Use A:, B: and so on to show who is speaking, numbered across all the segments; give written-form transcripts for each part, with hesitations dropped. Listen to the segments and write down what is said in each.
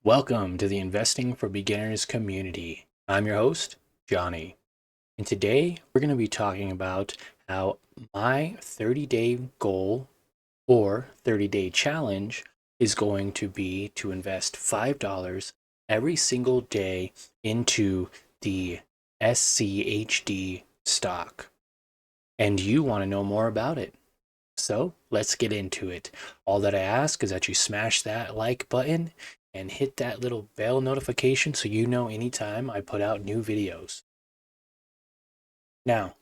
A: Welcome to the Investing for Beginners community. I'm your host, Johnny, and today we're going to be talking about how my 30-day goal or 30-day challenge is going to be to invest $5 every single day into the SCHD stock. And you want to know more about it. So let's get into it. All that I ask is that you smash that like button and hit that little bell notification so you know anytime I put out new videos. Now,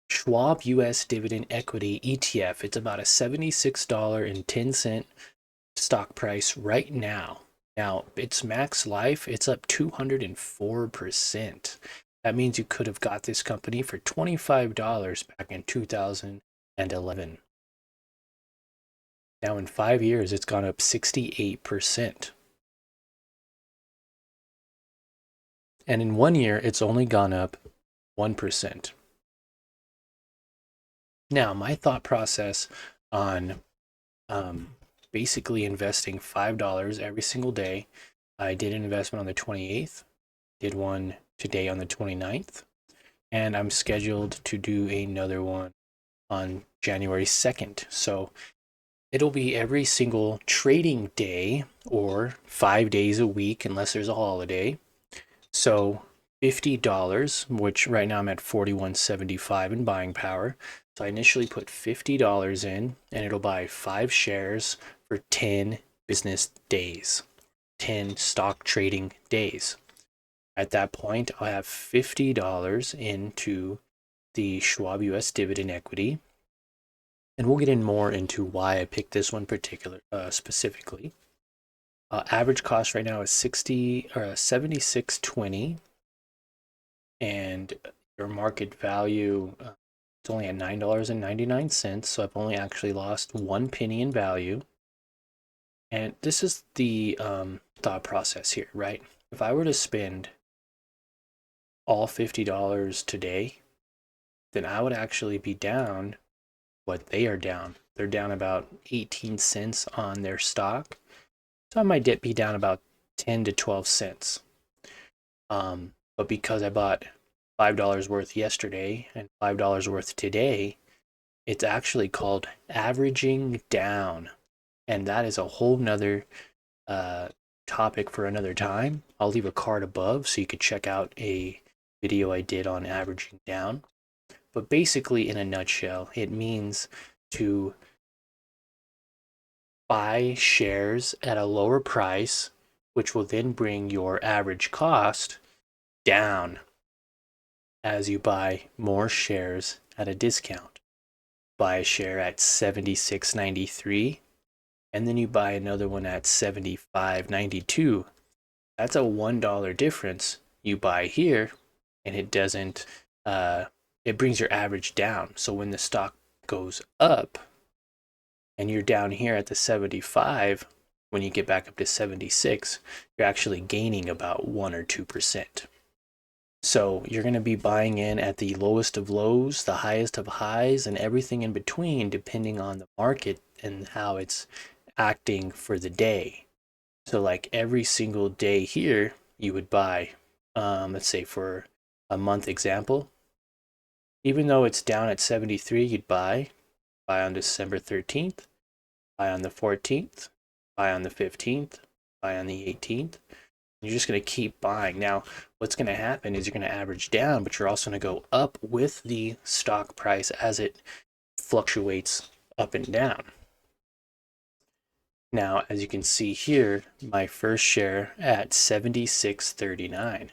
A: Schwab US Dividend Equity ETF, it's about a $76.10 stock price right now. Now, its max life, it's up 204%. That means you could have got this company for $25 back in 2011. Now in 5 years, it's gone up 68%. And in 1 year, it's only gone up 1%. Now, my thought process on basically investing $5 every single day. I did an investment on the 28th, did one today on the 29th, and I'm scheduled to do another one on January 2nd. So it'll be every single trading day or 5 days a week, unless there's a holiday. So $50, which right now I'm at 41.75 in buying power. So I initially put $50 in, and it'll buy 5 shares for 10 business days, 10 stock trading days. At that point, I'll have $50 into the Schwab US Dividend Equity. And we'll get in more into why I picked this one specifically. Average cost right now is 76.20, and your market value it's only at $9.99. So I've only actually lost 1 penny in value. And this is the thought process here, right? If I were to spend all $50 today, then I would actually be down what they are down. They're down about 18 cents on their stock. So I might be down about 10 to 12 cents. But because I bought $5 worth yesterday and $5 worth today, it's actually called averaging down. And that is a whole nother topic for another time. I'll leave a card above so you could check out a video I did on averaging down. But basically, in a nutshell, it means to buy shares at a lower price, which will then bring your average cost down as you buy more shares at a discount. Buy a share at $76.93, and then you buy another one at $75.92. That's a $1 difference you buy here, and it doesn't, it brings your average down. So when the stock goes up, and you're down here at the 75, when you get back up to 76, you're actually gaining about 1 or 2%. So you're going to be buying in at the lowest of lows, the highest of highs, and everything in between, depending on the market and how it's acting for the day. So like every single day here, you would buy, let's say for a month example, even though it's down at 73, you'd buy on December 13th, buy on the 14th, buy on the 15th, buy on the 18th. You're just going to keep buying. Now, what's going to happen is you're going to average down, but you're also going to go up with the stock price as it fluctuates up and down. Now, as you can see here, my first share at 76.39.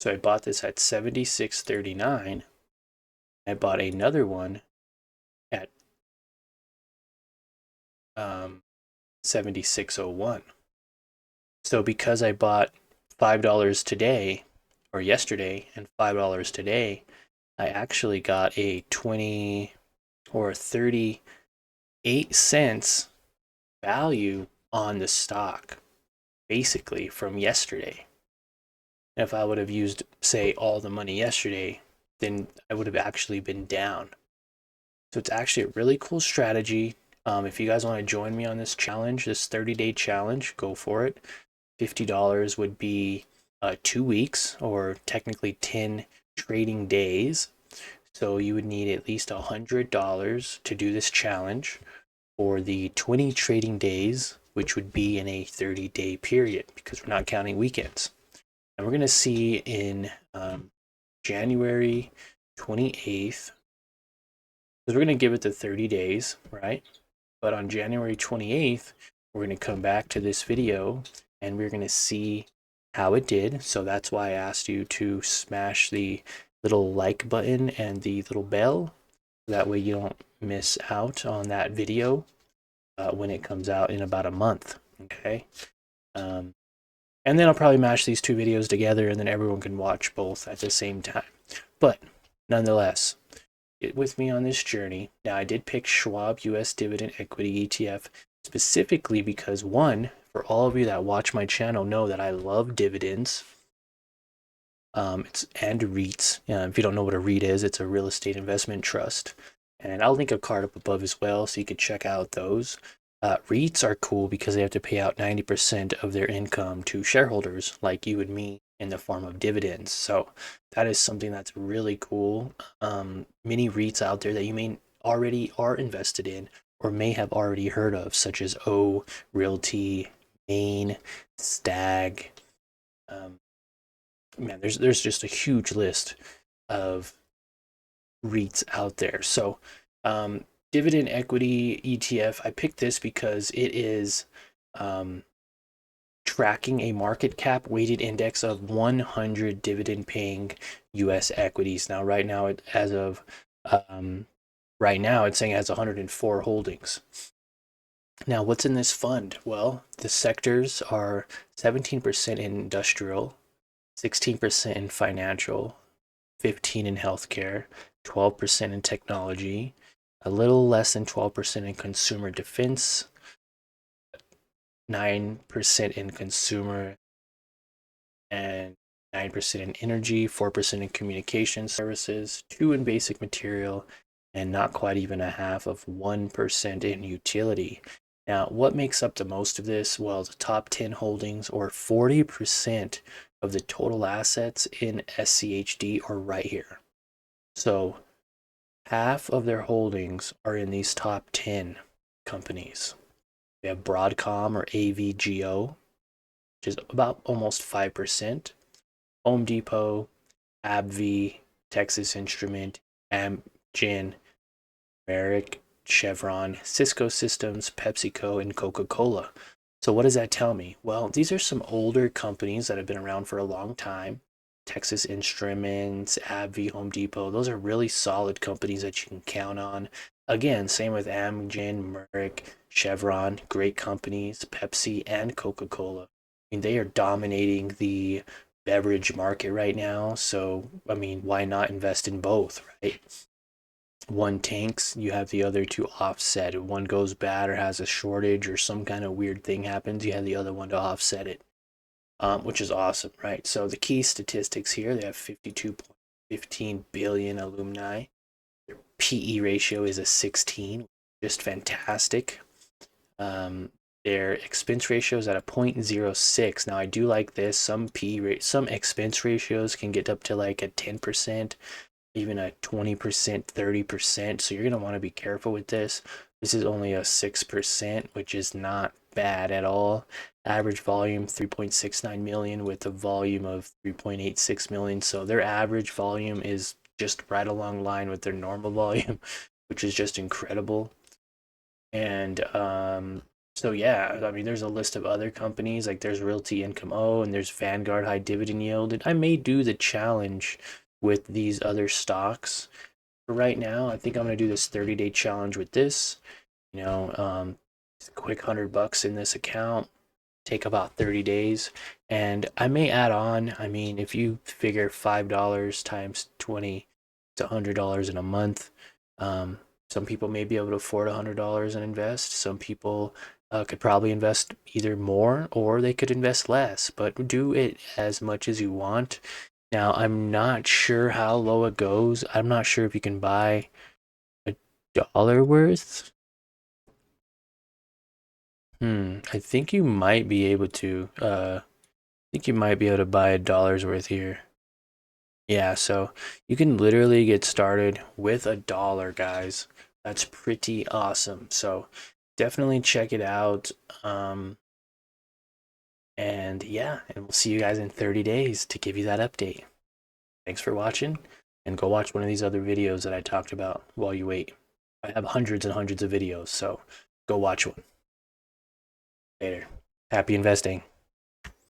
A: So I bought this at 76.39. I bought another one at 76.01. So because I bought $5 today or yesterday and $5 today, I actually got a 20 or 38 cents value on the stock basically from yesterday. And if I would have used, say, all the money yesterday, then I would have actually been down. So it's actually a really cool strategy. If you guys want to join me on this challenge, this 30-day challenge, go for it. $50 would be 2 weeks, or technically 10 trading days. So you would need at least $100 to do this challenge for the 20 trading days, which would be in a 30-day period because we're not counting weekends. And we're going to see in January 28th, because we're going to give it the 30 days, right? But on January 28th, we're going to come back to this video and we're going to see how it did. So that's why I asked you to smash the little like button and the little bell. That way you don't miss out on that video when it comes out in about a month. Okay. And then I'll probably mash these two videos together and then everyone can watch both at the same time. But nonetheless, get with me on this journey. Now, I did pick Schwab US Dividend Equity ETF specifically because, one, for all of you that watch my channel know that I love dividends. And REITs. If you don't know what a REIT is, it's a real estate investment trust. And I'll link a card up above as well so you can check out those. REITs are cool because they have to pay out 90% of their income to shareholders like you and me in the form of dividends. So that is something that's really cool. Many REITs out there that you may already are invested in or may have already heard of, such as O, Realty, Main, Stag. Man, there's just a huge list of REITs out there. So dividend equity ETF, I picked this because it is tracking a market cap weighted index of 100 dividend paying US equities. Now right now it's saying it has 104 holdings. Now what's in this fund? Well, the sectors are 17% in industrial, 16% in financial, 15% in healthcare, 12% in technology, a little less than 12% in consumer defense, 9% in consumer, and 9% in energy, 4% in communication services, 2% in basic material, and not quite even a half of 1% in utility. Now, what makes up the most of this? Well, the top 10 holdings, or 40% of the total assets in SCHD, are right here. So half of their holdings are in these top 10 companies. We have Broadcom, or AVGO, which is about almost 5%. Home Depot, AbbVie, Texas Instrument, Amgen, Merrick, Chevron, Cisco Systems, PepsiCo, and Coca-Cola. So what does that tell me? Well, these are some older companies that have been around for a long time. Texas Instruments, AbbVie, Home Depot, those are really solid companies that you can count on. Again, same with Amgen, Merrick, Chevron, great companies, Pepsi and Coca-Cola. I mean, they are dominating the beverage market right now. So, I mean, why not invest in both, right? One tanks, you have the other to offset. If one goes bad or has a shortage or some kind of weird thing happens, you have the other one to offset it, which is awesome, right? So the key statistics here, they have 52.15 billion alumni. Their PE ratio is a 16, just fantastic. Their expense ratio is at a 0.06. Now I do like this. Some some expense ratios can get up to like a 10%, even a 20%, 30%. So you're going to want to be careful with this. This is only a 6%, which is not bad at all. Average volume 3.69 million with a volume of 3.86 million. So their average volume is just right along line with their normal volume, which is just incredible. And so yeah, I mean, there's a list of other companies, like there's Realty Income O and there's Vanguard High Dividend Yield. And I may do the challenge with these other stocks. For right now, I think I'm gonna do this 30-day challenge with this. You know, quick $100 in this account, take about 30 days, and I may add on. I mean, if you figure $5 times 20, it's $100 in a month. Some people may be able to afford $100 and invest. Some people could probably invest either more or they could invest less, but do it as much as you want. Now, I'm not sure how low it goes. I'm not sure if you can buy $1 worth. I think you might be able to. I think you might be able to buy $1 worth here. Yeah, so you can literally get started with $1, guys. That's pretty awesome. So definitely check it out. And yeah, and we'll see you guys in 30 days to give you that update. Thanks for watching, and go watch one of these other videos that I talked about while you wait. I have hundreds and hundreds of videos, so go watch one. Later. Happy investing.